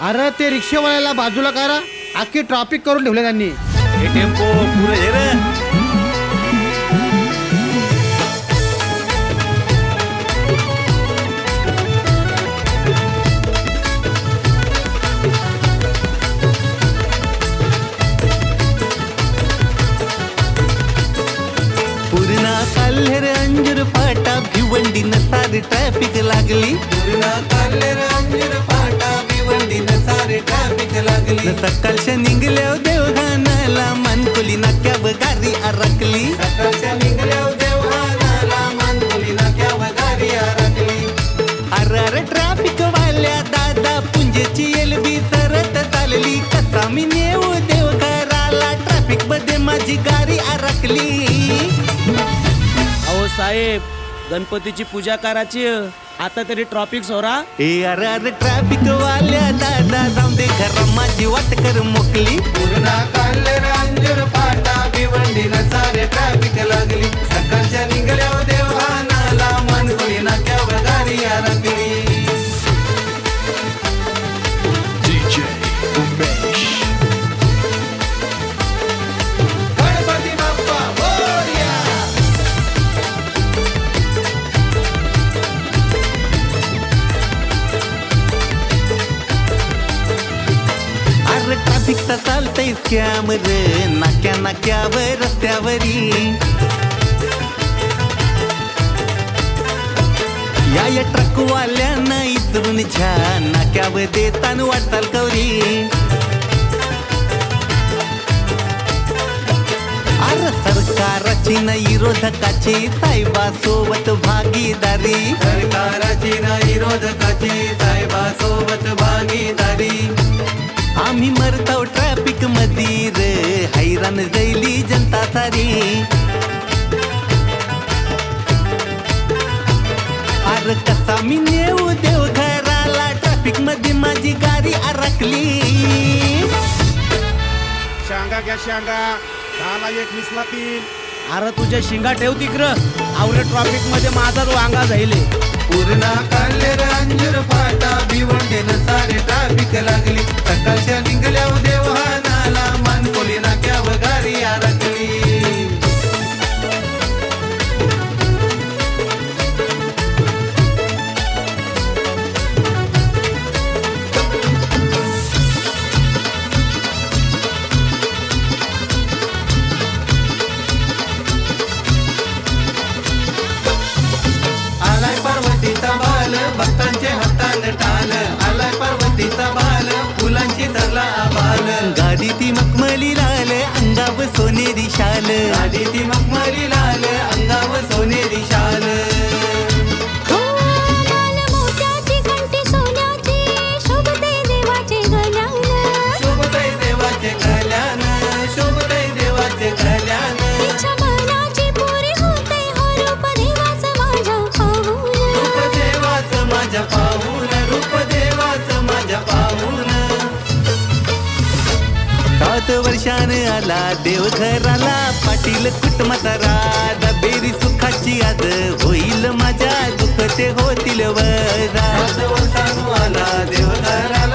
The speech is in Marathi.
अरे ते रिक्षावाल्याला बाजूला करा, अख्खी ट्रॅफिक करून ठेवले त्यांनी. हे टेम्पो पुरे हे रे. पूर्णा काल्हेर अंजूर फाटा भिवंडी सारी ट्रॅफिक लागली. पूर्णा काल्हेर अंजूर फाटा भिवंडी सारी ट्रॅफिक लागली. सकाळच्या निघल्या देवघानाला मानकोली नाक्यावर गाडी अडकली. सकाळच्या निघल्या देवघानाला मानकोली नाक्यावर गाडी अडकली. अरे ट्रॅफिक वाल्या दादा पुंजेची एलबी सरत चालली. कसा मी नेऊ देवघराला ट्रॅफिक मध्ये माझी गाडी अडकली. अहो साहेब, गणपतीची पूजा करायची, आता तरी ट्रॉफिक सोरा. अरे ट्रॅफिक वाल्या दादा जाऊन दे घरा माझी वाट कर मोकली. पूर्णा काल्हेर अंजूर फाटा भिवंडी सारे ट्रॅफिक लागली. सकाळच्या निघल्या देवघानाला मानकोली नाक्यावर गाडी अडकली. गणपती बाप्पा मोरया. अरे ट्रॅफिकचा चालतंय स्कॅम रे नाक्या नाक्यावर रस्त्यावरी. या ट्रकवाल्यांना इतरून छा नाक्यावर देताना वाटताल कवरी. अरे सरकाराची न विरोधकाची साहेबासोबत भागीदारी. सरकाराची न विरोधकाची साहेबासोबत भागीदारी. आम्ही मरताव ट्रॅफिक मध्ये रे हैराण जाईली जनता सारी. अरे कसा मी नेऊ देवघराला ट्रॅफिक मध्ये माझी गाडी अडकली. शांगा घ्या शांगा, 10ला 1 20ला 3. अरे तुझ्या शिंगा ठेव तिकडं, आवरे ट्रॉफिक मध्ये माझा तो अंगा जाईल. पूर्णा काल्हेर अंजूर फाटा भिवंडी सारे ट्रॅफिक लागली. सकाळच्या निघल्या देवघानाला मानकोली नाक्यावर गाडी अडकली. आलाय पार्वतीचा बाल भक्तांचे हातान टाल. आलाय पार्वतीचा बाल फुलांची धरला बाल. गाडी ती मखमली लाल अंगाव सोनेरी शाल. गाडी ती मखमली लाल अंगाव सोनेरी शाल. शोभतय देवाचे कल्याण, शोभतय देवाचे कल्याण. माझ्या पाहून रूप देवाचं माझ्या पाहून. 7 वर्षान आला देवघराला पाटील कुटुंबाचा राजा. बेरी सुखाची आज होईल माझ्या दुःख ते होतील वजा. 7 वर्षान आला देवघराला